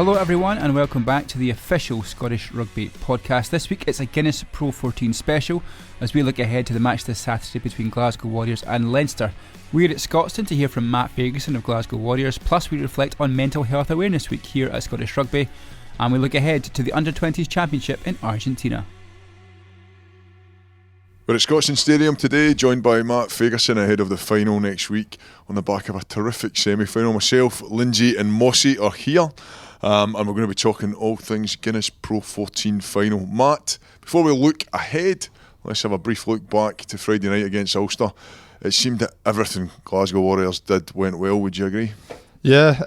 Hello everyone and welcome back to the official Scottish Rugby podcast. This week it's a Guinness Pro14 special as we look ahead to the match this Saturday between Glasgow Warriors and Leinster. We're at Scotstoun to hear from Matt Fagerson of Glasgow Warriors, plus we reflect on Mental Health Awareness Week here at Scottish Rugby, and we look ahead to the Under-20s Championship in Argentina. We're at Scotstoun Stadium today, joined by Matt Fagerson ahead of the final next week on the back of a terrific semi-final. Myself, Lindsay and Mossy are here. And we're going to be talking all things Guinness Pro14 final. Matt, before we look ahead, let's have a brief look back to Friday night against Ulster. It seemed that everything Glasgow Warriors did went well, would you agree? Yeah,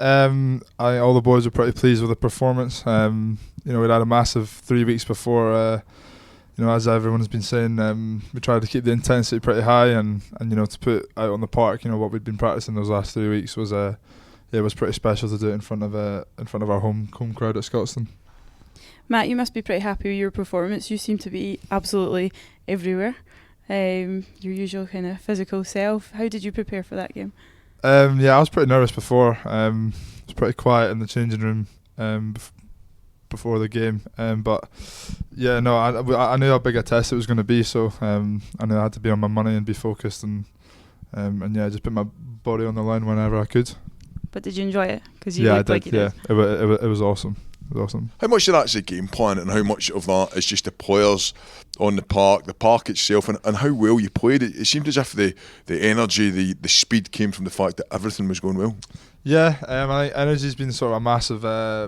all the boys were pretty pleased with the performance. We'd had a massive 3 weeks before, as everyone's been saying, we tried to keep the intensity pretty high and to put out on the park, what we'd been practicing those last 3 weeks was it was pretty special to do it in front of our home crowd at Scotstoun. Matt, you must be pretty happy with your performance. You seem to be absolutely everywhere. Your usual kind of physical self. How did you prepare for that game? I was pretty nervous before. I was pretty quiet in the changing room before the game. I knew how big a test it was going to be, so I knew I had to be on my money and be focused and just put my body on the line whenever I could. But did you enjoy it? Because I did. It was awesome. It was awesome. How much of that's the game plan and how much of that is just the players on the park itself, and how well you played? It seemed as if the energy, the speed came from the fact that everything was going well. Yeah, I think energy's been sort of a massive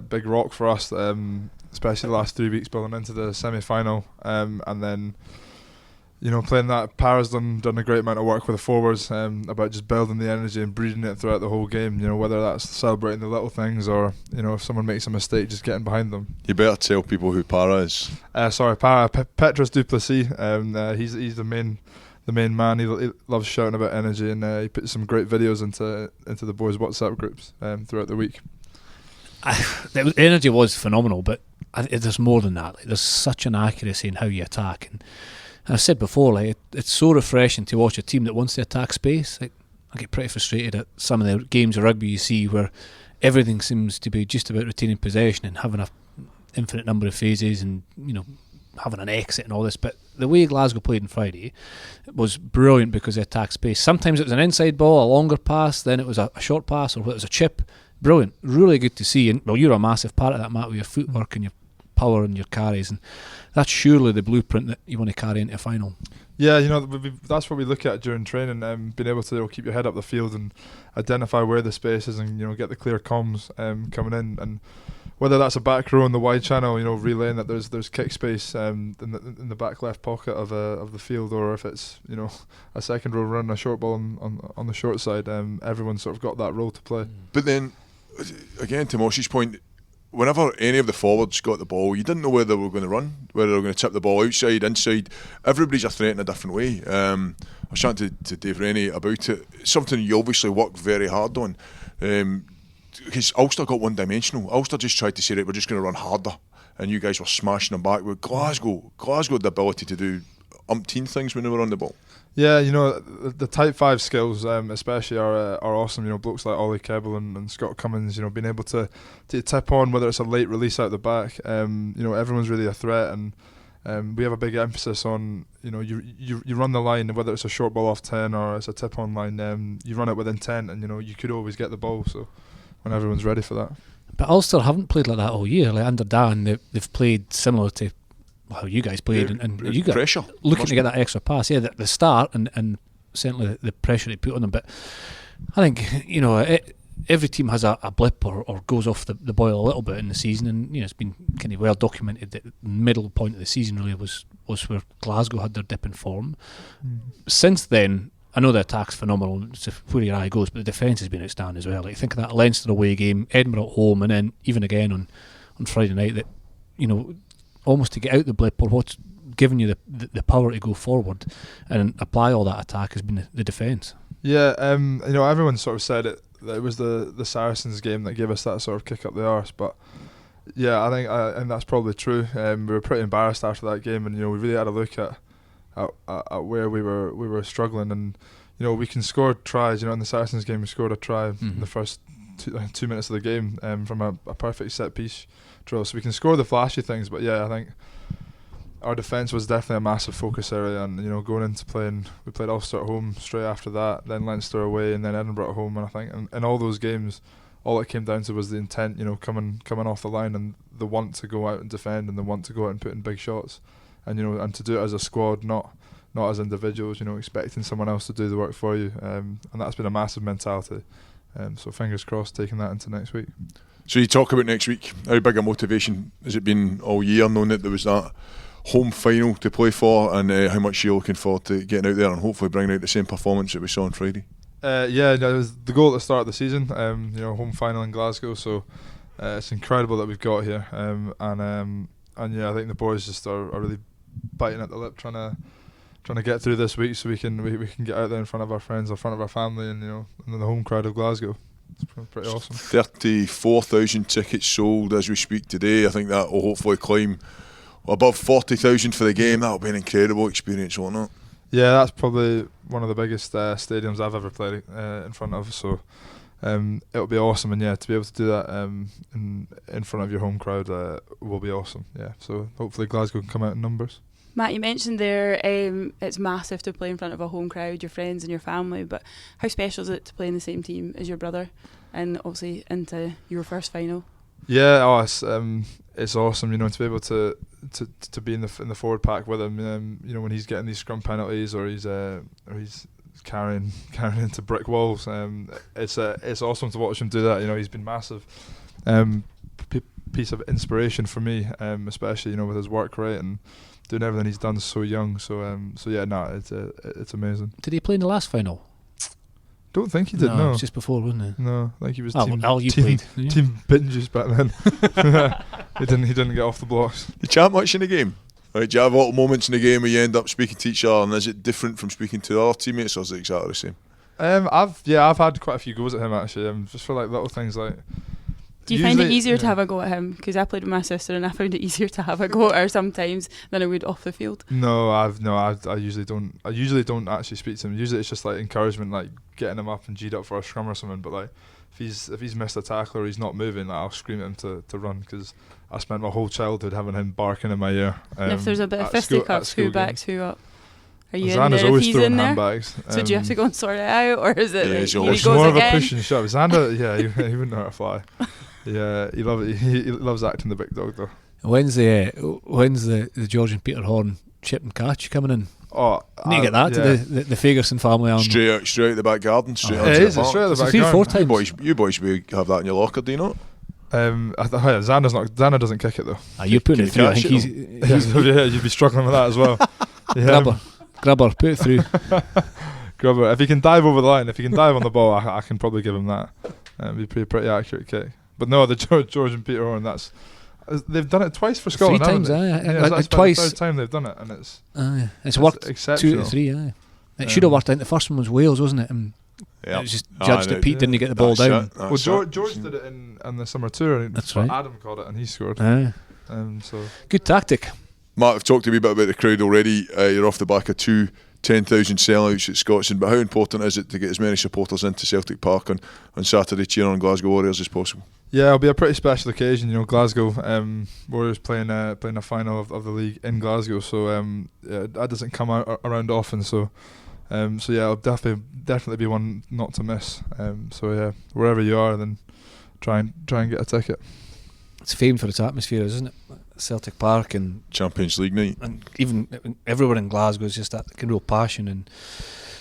big rock for us, especially the last 3 weeks building into the semi-final, and then playing that. Para's done a great amount of work with the forwards about just building the energy and breeding it throughout the whole game. Whether that's celebrating the little things or if someone makes a mistake, just getting behind them. You better tell people who Para is. Petros Duplessis. He's the main man. He loves shouting about energy, and he puts some great videos into the boys' WhatsApp groups throughout the week. The energy was phenomenal, but there's more than that. There's such an accuracy in how you attack, and I've said before, it's so refreshing to watch a team that wants to attack space. I get pretty frustrated at some of the games of rugby you see where everything seems to be just about retaining possession and having an infinite number of phases and having an exit and all this. But the way Glasgow played on Friday was brilliant because they attacked space. Sometimes it was an inside ball, a longer pass, then it was a short pass, or it was a chip. Brilliant, really good to see. And you're a massive part of that, Matt, with your footwork and your power and your carries, and that's surely the blueprint that you want to carry into a final. Yeah, that's what we look at during training, being able to keep your head up the field and identify where the space is and get the clear comms coming in, and whether that's a back row in the wide channel, relaying that there's kick space in the back left pocket of the field, or if it's a second row run, a short ball on the short side, everyone's sort of got that role to play. But then again, to Mossy's point, whenever any of the forwards got the ball, you didn't know whether they were going to run, whether they were going to tip the ball outside, inside. Everybody's a threat in a different way. I was chatting to Dave Rennie about it. It's something you obviously worked very hard on. Because Ulster got one-dimensional. Ulster just tried to say, right, we're just going to run harder. And you guys were smashing them back. With Glasgow had the ability to do umpteen things when they were on the ball. Yeah, the type 5 skills especially are awesome. Blokes like Ollie Kebble and Scott Cummins, being able to tip on, whether it's a late release out the back. Everyone's really a threat, and we have a big emphasis on, you run the line, whether it's a short ball off 10 or it's a tip on line, you run it with intent, and you could always get the ball, so when everyone's ready for that. But Ulster haven't played like that all year. Under Dan, they've played similar to how you guys played, and you got pressure looking to get that extra pass. Yeah, the start and certainly the pressure they put on them. But I think every team has a blip or goes off the boil a little bit in the season, and it's been kind of well documented that the middle point of the season really was where Glasgow had their dip in form. Since then, I know the attack's phenomenal, it's where your eye goes, but the defence has been outstanding as well. Think of that Leinster away game, Edinburgh at home, and then even again on Friday night, that almost to get out the blip, or what's given you the power to go forward and apply all that attack has been the defence. Yeah, everyone sort of said that it was the Saracens game that gave us that sort of kick up the arse, but yeah, I think and that's probably true. We were pretty embarrassed after that game, and we really had a look at where we were struggling, and we can score tries. In the Saracens game, we scored a try in the first 2 minutes of the game from a perfect set piece drill. So we can score the flashy things, but yeah, I think our defence was definitely a massive focus area. And going into we played Ulster at home straight after that, then Leinster away, and then Edinburgh at home. And I think in all those games, all it came down to was the intent, coming off the line, and the want to go out and defend, and the want to go out and put in big shots, and and to do it as a squad, not as individuals. Expecting someone else to do the work for you, and that's been a massive mentality. So fingers crossed, taking that into next week. So you talk about next week. How big a motivation has it been all year, knowing that there was that home final to play for, and how much you're looking forward to getting out there and hopefully bringing out the same performance that we saw on Friday? It was the goal at the start of the season. Home final in Glasgow, so it's incredible that we've got here. And yeah, I think the boys just are really biting at the lip, trying to get through this week so we can get out there in front of our friends, in front of our family, and and the home crowd of Glasgow. It's pretty awesome. 34,000 tickets sold as we speak today. I think that will hopefully climb above 40,000 for the game. That'll be an incredible experience, won't it? Yeah, that's probably one of the biggest stadiums I've ever played in front of. So it'll be awesome, and yeah, to be able to do that in front of your home crowd will be awesome. Yeah, so hopefully Glasgow can come out in numbers. Matt, you mentioned there it's massive to play in front of a home crowd, your friends and your family, but how special is it to play in the same team as your brother, and obviously into your first final? Yeah, it's awesome, to be able to be in the forward pack with him. When he's getting these scrum penalties or he's carrying into brick walls. It's awesome to watch him do that. He's been massive piece of inspiration for me, especially with his work rate and doing everything he's done so young. So yeah, it's amazing. Did he play in the last final? Don't think he did. No, it was just before, wasn't it? No, I think he was team binges back then. He didn't get off the blocks. Do you chat much in the game? Right, do you have little moments in the game where you end up speaking to each other, and is it different from speaking to other teammates, or is it exactly the same? I've had quite a few goes at him actually. Just for like little things like. Do you find it easier to have a go at him? Because I played with my sister and I found it easier to have a go at her sometimes than I would off the field. I usually don't. I usually don't actually speak to him. Usually it's just like encouragement, like getting him up and G'd up for a scrum or something. But like if he's missed a tackle or he's not moving, like, I'll scream at him to run, because I spent my whole childhood having him barking in my ear. And if there's a bit of fisticuffs, who backs who up? Are you Xander's in there always if he's throwing in there? handbags. So do you have to go and sort it out, or is it it's he always goes more again? of a push and shove? Xander, he wouldn't hurt a fly. Yeah, he loves acting the big dog though. When's the George and Peter Horn chip and catch coming in? Oh, you need to get that to the Fagerson family arm. Straight out the back garden. Straight out it to is. the It's park. straight out the back 3-4 garden. times. You boys should have that in your locker, do you not? Xander doesn't kick it though. You're putting it through. I think he's Yeah, you'd be struggling with that as well. grabber, put it through. Grubber, if he can dive over the line, if he can dive on the ball, I can probably give him that. It'd be pretty accurate kick. But no, the George and Peter Horn, they've done it twice for Scotland. 3 times, that's twice. the third time they've done it, and it's worked exceptional. 2 to 3. It should have worked. I think the first one was Wales, wasn't it? And it was just judged that Pete didn't get the ball down. Well, George did it in the summer tour. That's right. Adam caught it and he scored. So good tactic. Matt, I've talked a wee bit about the crowd already. You're off the back of 2 10,000 sellouts at Scotstoun, but how important is it to get as many supporters into Celtic Park on Saturday cheering on Glasgow Warriors as possible? Yeah, it'll be a pretty special occasion. Glasgow Warriors playing a final of the league in Glasgow, so that doesn't come around often. So yeah, it'll definitely be one not to miss. So yeah, wherever you are, then try and get a ticket. It's famed for its atmosphere, isn't it? Celtic Park and Champions League night, and even everywhere in Glasgow is just that kind of real passion and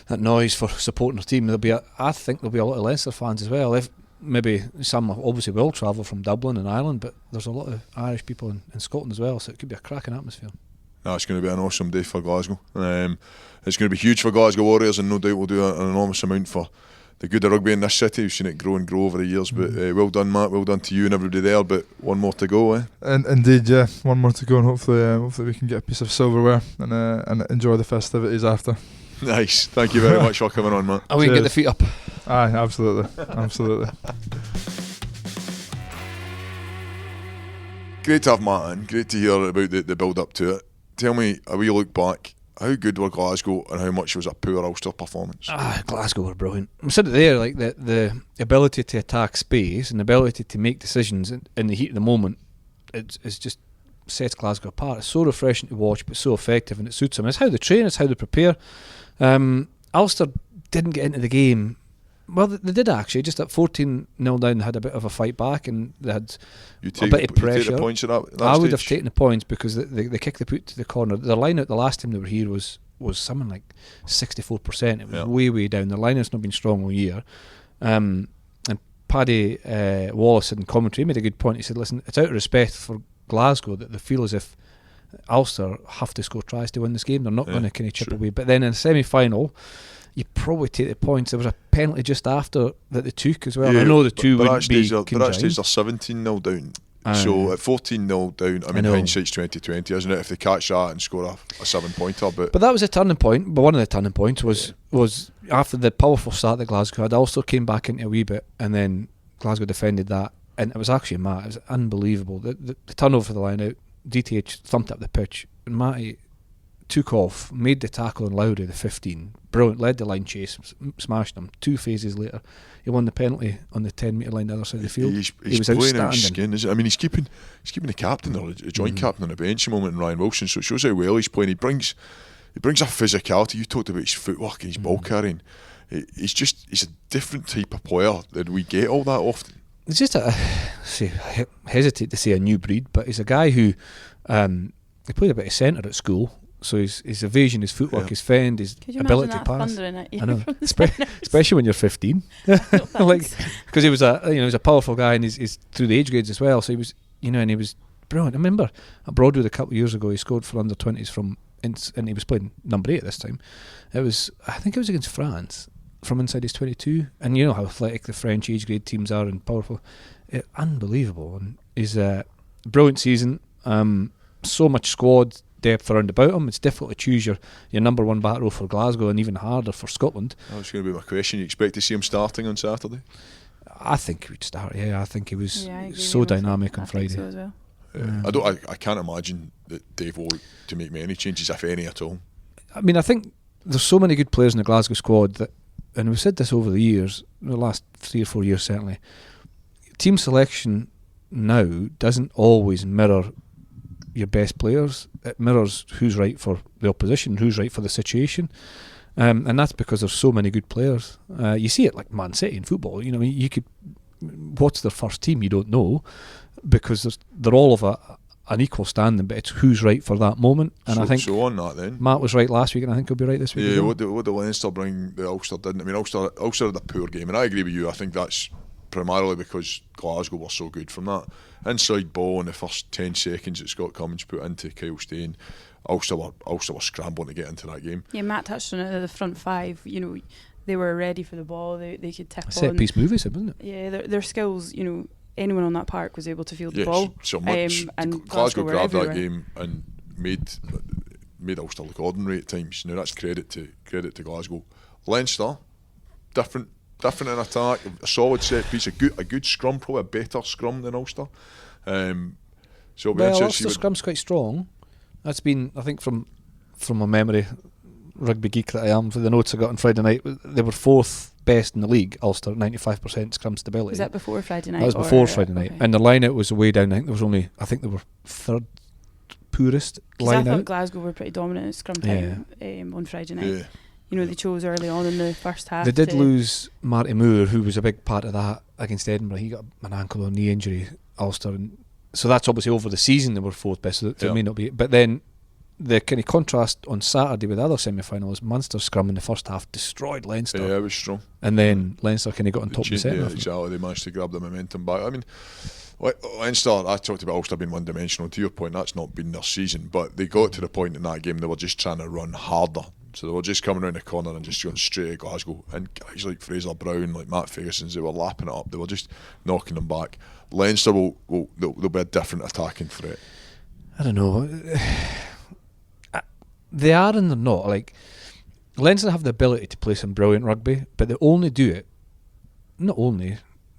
that noise for supporting their team. I think there'll be a lot of Leinster fans as well. If maybe some obviously will travel from Dublin and Ireland, but there's a lot of Irish people in Scotland as well, so it could be a cracking atmosphere. It's going to be an awesome day for Glasgow. It's going to be huge for Glasgow Warriors, and no doubt we'll do an enormous amount for the good of rugby in this city. We've seen it grow and grow over the years, but well done, Matt, well done to you and everybody there, but one more to go, eh? And indeed, yeah, one more to go, and hopefully we can get a piece of silverware and enjoy the festivities after. Nice, thank you very much for coming on, Matt. We can get the feet up. Aye, absolutely. Great to have Matt in, great to hear about the build up to it. Tell me, a wee look back how good were Glasgow and how much was a poor Ulster performance? Glasgow were brilliant. I said it there, like the ability to attack space and the ability to make decisions in the heat of the moment. It's just sets Glasgow apart. It's so refreshing to watch, but so effective, and it suits them. It's how they train, it's how they prepare. Ulster didn't get into the game. Well, they did actually. Just at 14-0 down, they had a bit of a fight back, and they had a bit of pressure. You take the points at that I would stage? have taken the points because the kick they put to the corner. The line out the last time they were here was something like 64%. It was way down. The line out's not been strong all year. And Paddy Wallace in commentary made a good point. He said, "Listen, it's out of respect for Glasgow that they feel as if Ulster have to score tries to win this game. They're not going to kind of chip away. But then in the semi-final, you probably take the points. There was a penalty just after that they took as well. I know the two wouldn't be conjoined. But that stage they're 17-0 down. So at 14-0 down, I mean, hindsight's 2020, isn't it? If they catch that and score a 7-pointer, but that was a turning point. But one of the turning points was after the powerful start that Glasgow had. Ulster came back into a wee bit, and then Glasgow defended that, and it was actually Matt. It was unbelievable. The turnover for the line out. DTH thumped up the pitch, and Matty took off, made the tackle on Lowry, the 15. Brilliant, led the line chase, smashed him. 2 phases later, he won the penalty on the 10-metre line the other side of the field. He's was playing outstanding. out his skin, isn't it? I mean, he's keeping the captain or a joint captain on the bench a moment in Ryan Wilson, so it shows how well he's playing. He brings a physicality. You talked about his footwork and his ball carrying. He's a different type of player that we get all that often. It's just hesitate to say a new breed, but he's a guy who he played a bit of centre at school. So his evasion, his footwork, his fend, his ability to pass. I know, especially when you're 15, like because he was a powerful guy, and he's through the age grades as well. So he was, and he was brilliant. I remember at Broadwood a couple of years ago, he scored for under 20s and he was playing number 8 this time. I think it was against France from inside his 22, and you know how athletic the French age grade teams are and powerful, unbelievable. And he's a brilliant season. So much squad depth around about him. It's difficult to choose your number one back row for Glasgow, and even harder for Scotland. That was going to be my question. You expect to see him starting on Saturday? I think he would start. I think he was so dynamic on Friday. So as well. I can't imagine that Dave will look to make many changes, if any at all. I mean, I think there's so many good players in the Glasgow squad that, and we've said this over the years, the last 3 or 4 years certainly, team selection now doesn't always mirror your best players. It mirrors who's right for the opposition, who's right for the situation, and that's because there's so many good players. You see it like Man City in football. You could, what's their first team, you don't know, because they're all of an equal standing, but it's who's right for that moment. And I think so on that then, Matt was right last week, and I think he'll be right this week. Yeah, what did Leinster bring that Ulster didn't? I mean, Ulster had a poor game, and I agree with you. I think that's primarily because Glasgow were so good from that inside ball in the first 10 seconds that Scott Cummins put into Kyle Steyn. Ulster were scrambling to get into that game. Yeah, Matt touched on it. The front 5, they were ready for the ball. They could tip on. Set piece movies, wasn't it? Yeah, their skills. Anyone on that park was able to field the ball. So much. And Glasgow grabbed that game and made Ulster look ordinary at times. That's credit to Glasgow. Leinster, different in attack, a solid set piece, a good scrum, probably a better scrum than Ulster. So Ulster's scrum's quite strong. That's been, I think, from my memory, rugby geek that I am, for the notes I got on Friday night, they were 4th best in the league, Ulster, 95% scrum stability. Was that before Friday night? That was before Friday night. Okay. And the line out was way down. I think they were 3rd poorest line out. I thought Glasgow were pretty dominant at scrum time on Friday night. Yeah. They chose early on in the first half. They did lose Marty Moore, who was a big part of that against Edinburgh. He got an ankle or knee injury, Ulster, and so that's obviously over the season they were 4th best. So it may not be. But then the kind of contrast on Saturday with the other semi-finals, Munster's scrum in the first half destroyed Leinster. Yeah, it was strong. And then Leinster kind of got on top of the second half. Exactly. They managed to grab the momentum back. I mean, Leinster, I talked about Ulster being one-dimensional. To your point, that's not been their season, but they got to the point in that game they were just trying to run harder. So they were just coming around the corner and just going straight at Glasgow. And guys like Fraser Brown, like Matt Fagerson, they were lapping it up. They were just knocking them back. Leinster they'll be a different attacking threat. I don't know. They are and they're not. Like, Leinster have the ability to play some brilliant rugby, but they only do it.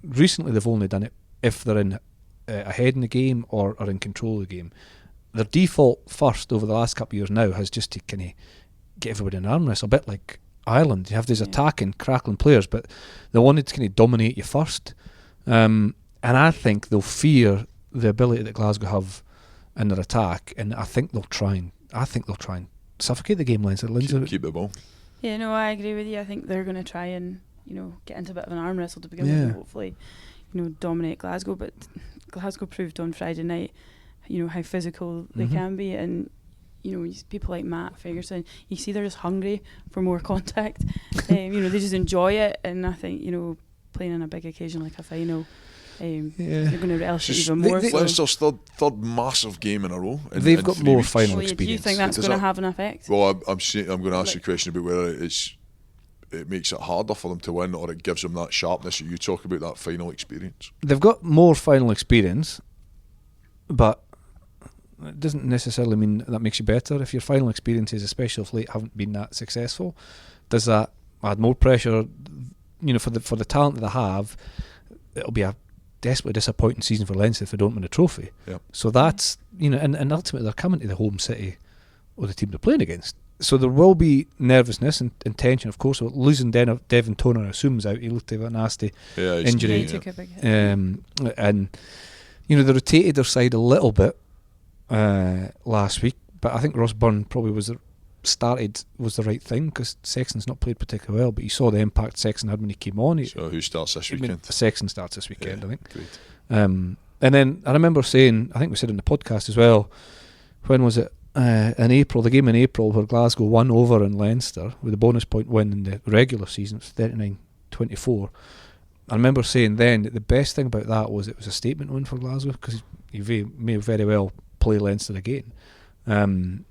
Recently they've only done it if they're in ahead in the game or are in control of the game. Their default first over the last couple of years now has just to kind of get everybody in an arm wrestle, a bit like Ireland. You have these attacking, crackling players, but they wanted to kind of dominate you first. And I think they'll fear the ability that Glasgow have in their attack, and I think they'll try and suffocate the game. Leinster. Keep the ball. Yeah, no, I agree with you. I think they're going to try and, get into a bit of an arm wrestle to begin with, and hopefully, dominate Glasgow. But Glasgow proved on Friday night, how physical they can be, and people like Matt Fagerson, you see they're just hungry for more contact. They just enjoy it, and I think playing on a big occasion like a final, they're going to relish it even more. Leinster's third massive game in a row. They've got more final experience. Do you think that's going to have an effect? Well, I'm going to ask you a question about whether it makes it harder for them to win, or it gives them that sharpness that you talk about, that final experience. They've got more final experience, but it doesn't necessarily mean that makes you better. If your final experiences, especially of late, haven't been that successful, does that add more pressure? For the talent that they have, it'll be a desperately disappointing season for Leinster if they don't win a trophy. Yep. So that's and ultimately they're coming to the home city or the team they're playing against. So there will be nervousness and tension, of course. Losing Devin Toner, I assume, is out. He looked to have a nasty injury. He took a big hit. And they rotated their side a little bit last week, but I think Ross Byrne probably was the right thing, because Sexton's not played particularly well, but you saw the impact Sexton had when he came on. So who starts this weekend? Sexton starts this weekend, I think. Great. And then I remember saying, I think we said in the podcast as well, when was it? In April, the game in April where Glasgow won over in Leinster with a bonus point win in the regular season, it was 39-24. I remember saying then that the best thing about that was it was a statement win for Glasgow, because you may very well play Leinster again. And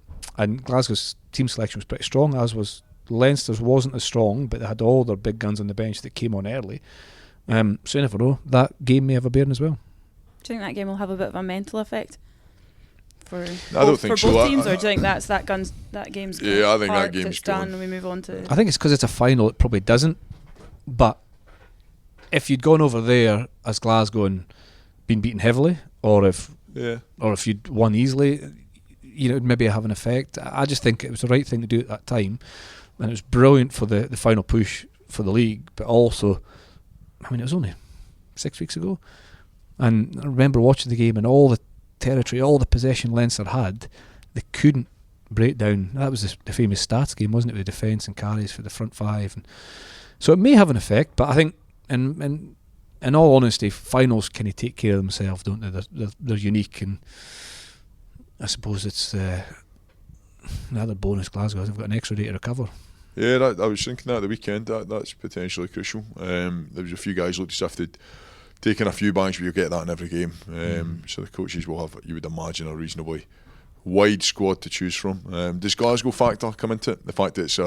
Glasgow's team selection was pretty strong, as was Leinster's. Wasn't as strong, but they had all their big guns on the bench that came on early. So you never know, that game may have a bearing as well. Do you think that game will have a bit of a mental effect for both teams, or do you think that's that game's I think that game's it's done and we move on to? I think it's because it's a final, it probably doesn't. But if you'd gone over there as Glasgow and been beaten heavily, or if you'd won easily, it'd maybe have an effect. I just think it was the right thing to do at that time, and it was brilliant for the final push for the league. But also, it was only 6 weeks ago, and I remember watching the game and all the territory, all the possession Leinster had, they couldn't break down. That was the famous stats game, wasn't it, with defence and carries for the front five, and so it may have an effect. But I think, in all honesty, finals kind of take care of themselves, don't they? They're unique, and I suppose it's another bonus. Glasgow have got an extra day to recover. Yeah, I was thinking that at the weekend. That's potentially crucial. There was a few guys looked as if they'd taken a few banks, but you get that in every game. So the coaches will have, you would imagine, a reasonably wide squad to choose from. Does Glasgow factor come into it? The fact that it's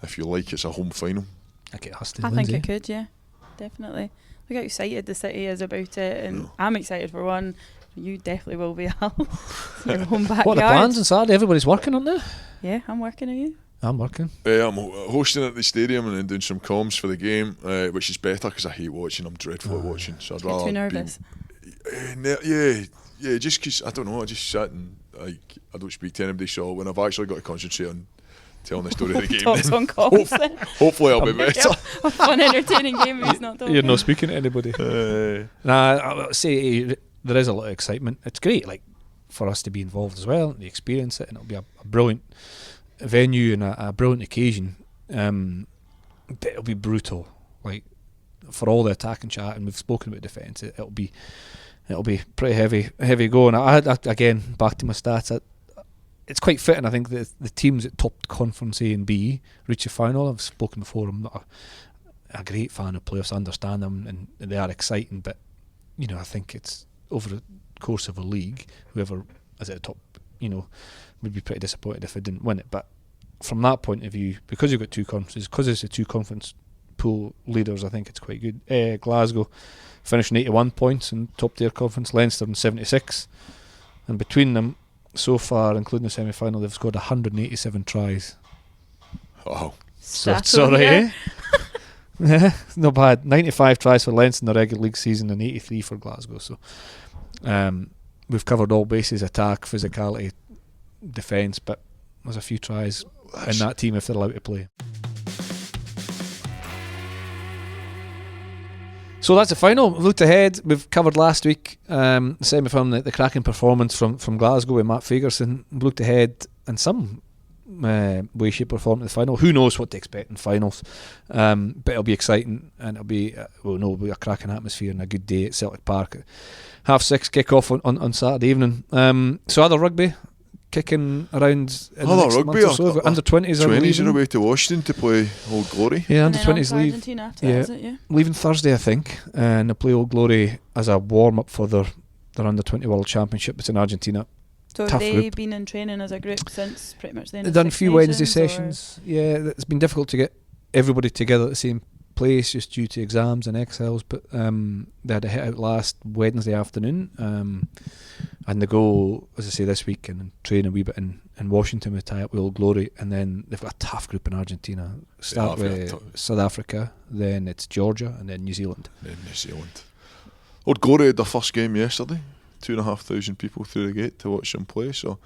it's a home final. I think it could, yeah, definitely. Look how excited the city is about it, and I'm excited for one. You definitely will be, Al. Your home backyard. What are the plans on Saturday? Everybody's working on there? Yeah, I'm working. Are you? I'm working. I'm hosting at the stadium and then doing some comms for the game, which is better because I hate watching. I'm dreadful at watching, so I'd rather. Too nervous. Yeah, just because I don't know. I just sit and I don't speak to anybody. So when I've actually got to concentrate on telling the story of the game, talks on comms. Hopefully I'll be better. A fun, entertaining game. He's not talking. You're not speaking to anybody. I would say there is a lot of excitement. It's great, for us to be involved as well, and to experience it, and it'll be a brilliant venue and a brilliant occasion. But it'll be brutal, for all the attack and chat, and we've spoken about defence. It'll be pretty heavy going. I again, back to my stats. It's quite fitting. I think the teams that topped Conference A and B reach the final. I've spoken before. I'm not a great fan of playoffs. I understand them, and they are exciting. But I think it's over the course of a league, whoever is at the top, would be pretty disappointed if they didn't win it. But from that point of view, because you've got two conferences, because it's the two conference pool leaders, I think it's quite good. Glasgow finishing 81 points in top tier conference, Leinster in 76, and between them so far, including the semi-final, they've scored 187 tries. Wow. So it's alright, eh? Not bad. 95 tries for Leinster in the regular league season and 83 for Glasgow. So we've covered all bases: attack, physicality, defence. But there's a few tries in that team if they're allowed to play. So that's the final. We've looked ahead. We've covered last week the semi-final, the cracking performance from Glasgow with Matt Fagerson. We've looked ahead in some way, shape or form to the final. Who knows what to expect in finals, but it'll be exciting, and it'll be it'll be a cracking atmosphere and a good day at Celtic Park at 6:30 kick-off on Saturday evening. So other rugby kicking around in the next rugby month or so. Under 20s are away to Washington to play Old Glory. Yeah, under 20s leave. Argentina after that, is it? Yeah. Leaving Thursday, I think, and they play Old Glory as a warm-up for their under 20 World Championship. It's in Argentina. So Tough have they group. been in training as a group since pretty much the end They've of done a Six few Wednesday Nations, or- sessions. Yeah, it's been difficult to get everybody together at the same place just due to exams and Excels, but they had a hit out last Wednesday afternoon, and they go, as I say, this week and train a wee bit in Washington with tie up with Old Glory, and then they've got a tough group in Argentina. Start with South Africa, then it's Georgia, and then New Zealand. Old Glory had their first game yesterday. 2,500 people through the gate to watch them play, so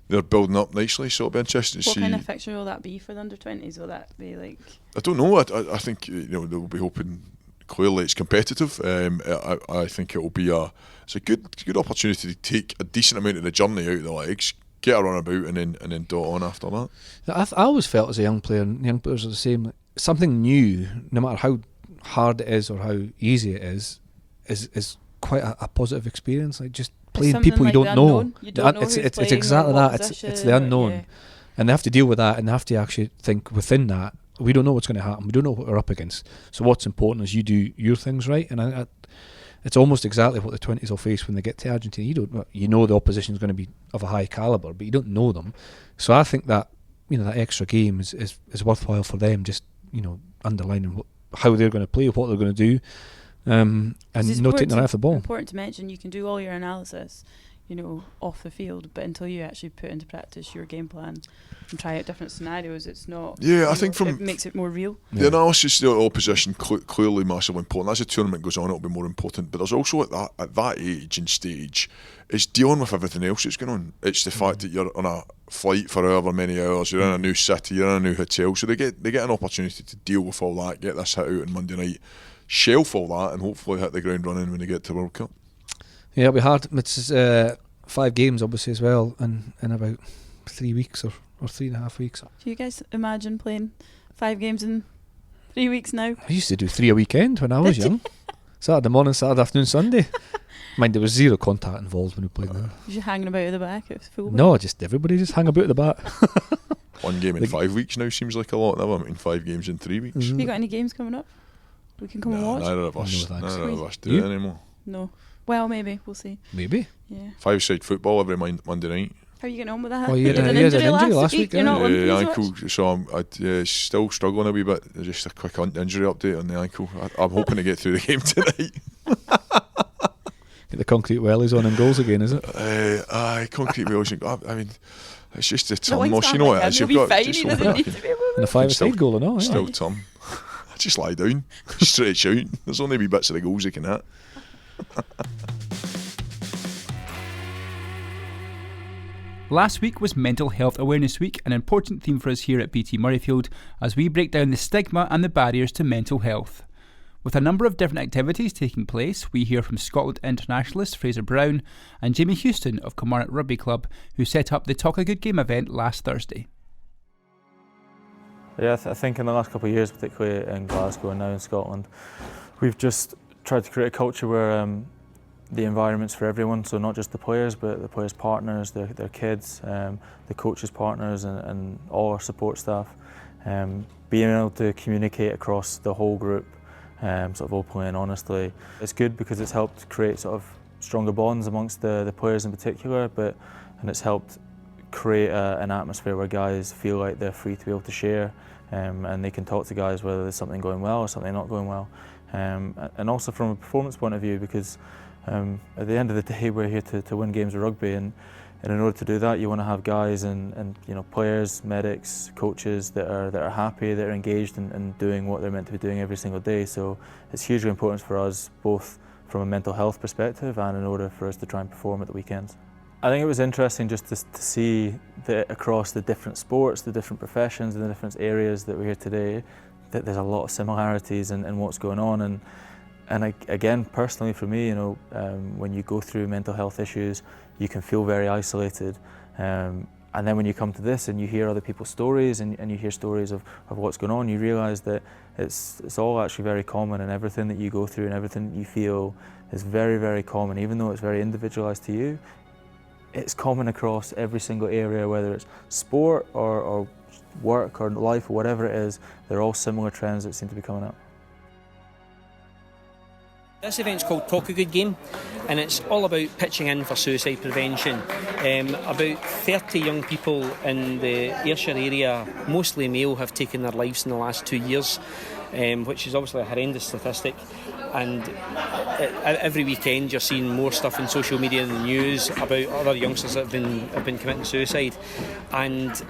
they're building up nicely, so it'll be interesting to see. What kind of fixture will that be for the under 20s? Will that be like? I don't know. I think they'll be hoping. Clearly, it's competitive. I think it will be it's a good opportunity to take a decent amount of the journey out of the legs, get a run about, and then dot on after that. I always felt as a young player, and young players are the same. Something new, no matter how hard it is or how easy it is quite a positive experience. Like just playing people like you don't know. You don't know it's who's it's exactly playing or that. what It's the position, unknown, yeah. and they have to deal with that, and they have to actually think within that. We don't know what's going to happen. We don't know what we're up against. So what's important is you do your things right, and it's almost exactly what the 20s will face when they get to Argentina. You know the opposition is going to be of a high calibre, but you don't know them. So I think that that extra game is worthwhile for them. Just underlining how they're going to play, what they're going to do. And not taking their eye off the ball. Important to mention, you can do all your analysis, off the field, but until you actually put into practice your game plan and try out different scenarios, it's not. Yeah, I think it makes it more real. The analysis of the opposition clearly massively important. As the tournament goes on, it'll be more important. But there's also at that age and stage, it's dealing with everything else that's going on. It's the fact that you're on a flight for however many hours, you're in a new city, you're in a new hotel, so they get an opportunity to deal with all that, get this hit out on Monday night, shelf all that, and hopefully hit the ground running when they get to World Cup. Yeah, it'll be hard. It's 5 games obviously as well, and in about 3 weeks or 3.5 weeks. Do you guys imagine playing 5 games in 3 weeks now? I used to do 3 a weekend when I was young. Saturday morning, Saturday afternoon, Sunday. Mind, there was zero contact involved when we played there. Was you hanging about at the back at full? No, just everybody just hang about at the back. One game in 5 weeks now seems like a lot. Never mind 5 games in 3 weeks. Have you got any games coming up? We can come and watch. Neither of us do it anymore. No. Well, maybe we'll see. Maybe. Yeah. 5-side football every Monday night. How are you getting on with that? Oh, you had an injury last week. You're not on ankle. So I'm still struggling a wee bit. Just a quick injury update on the ankle. I'm hoping to get through the game tonight. Get the concrete wellies on and goals again, is it? Concrete wellies. I mean, it's just a No, Thomas. You know what it is. You've got fine. He doesn't need to be able And a 5-a-side goal and all. Still Tom. Just lie down, stretch out. There's only wee bits of the goals you can hit. Last week was Mental Health Awareness Week, an important theme for us here at BT Murrayfield as we break down the stigma and the barriers to mental health. With a number of different activities taking place, we hear from Scotland internationalist Fraser Brown and Jamie Houston of Kilmarnock Rugby Club, who set up the Talk a Good Game event last Thursday. Yeah, I think in the last couple of years, particularly in Glasgow and now in Scotland, we've just tried to create a culture where the environment's for everyone, so not just the players, but the players' partners, their kids, the coaches' partners, and all our support staff. Being able to communicate across the whole group, sort of openly and honestly, it's good because it's helped create sort of stronger bonds amongst the players in particular, and it's helped create an atmosphere where guys feel like they're free to be able to share, and they can talk to guys whether there's something going well or something not going well, and also from a performance point of view, because at the end of the day we're here to win games of rugby, and in order to do that you want to have guys and players, medics, coaches that are happy, that are engaged and doing what they're meant to be doing every single day. So it's hugely important for us, both from a mental health perspective and in order for us to try and perform at the weekends. I think it was interesting just to see that across the different sports, the different professions, and the different areas that we're here today, that there's a lot of similarities in what's going on. And again, personally for me, when you go through mental health issues, you can feel very isolated. And then when you come to this and you hear other people's stories and you hear stories of what's going on, you realise that it's all actually very common, and everything that you go through and everything that you feel is very, very common. Even though it's very individualised to you, it's common across every single area, whether it's sport or work or life or whatever it is. They're all similar trends that seem to be coming up. This event's called Talk a Good Game, and it's all about pitching in for suicide prevention. About 30 young people in the Ayrshire area, mostly male, have taken their lives in the last 2 years, which is obviously a horrendous statistic. And every weekend you're seeing more stuff in social media and the news about other youngsters that have been committing suicide. And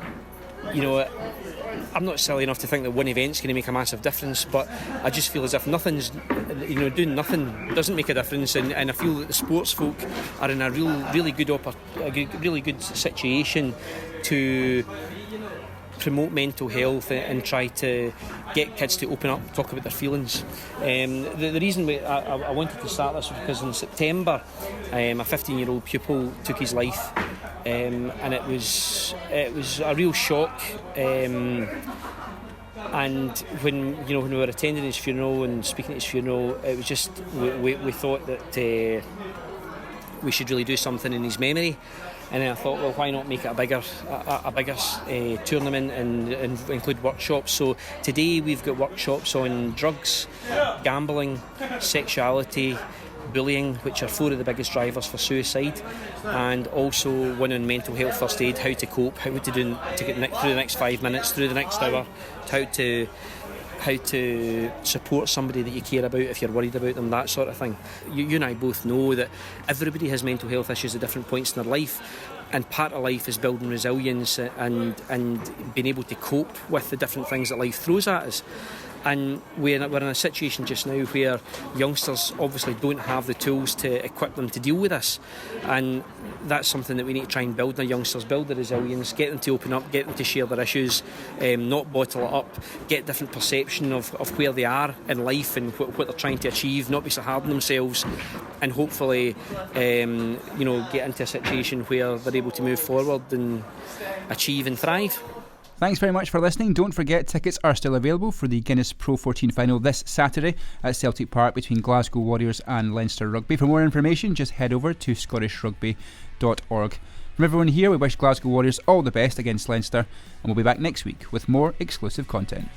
I'm not silly enough to think that one event's going to make a massive difference, but I just feel as if doing nothing doesn't make a difference, and I feel that the sports folk are in a really good situation to promote mental health and try to get kids to open up, talk about their feelings. The reason I wanted to start this was because in September a 15-year-old pupil took his life, and it was a real shock. And when we were attending his funeral and speaking at his funeral, it was just we thought that we should really do something in his memory. And then I thought, well, why not make it a bigger tournament and include workshops? So today we've got workshops on drugs, gambling, sexuality, bullying, which are 4 of the biggest drivers for suicide, and also one on mental health first aid, how to cope, how to get through the next 5 minutes, through the next hour, how to support somebody that you care about if you're worried about them, that sort of thing. You and I both know that everybody has mental health issues at different points in their life, and part of life is building resilience and being able to cope with the different things that life throws at us. And we're in a situation just now where youngsters obviously don't have the tools to equip them to deal with this, and that's something that we need to try and build in our youngsters, build the resilience, get them to open up, get them to share their issues, not bottle it up, get different perception of where they are in life and what they're trying to achieve, not be so hard on themselves, and hopefully get into a situation where they're able to move forward and achieve and thrive. Thanks very much for listening. Don't forget, tickets are still available for the Guinness Pro14 final this Saturday at Celtic Park between Glasgow Warriors and Leinster Rugby. For more information, just head over to scottishrugby.org. From everyone here, we wish Glasgow Warriors all the best against Leinster, and we'll be back next week with more exclusive content.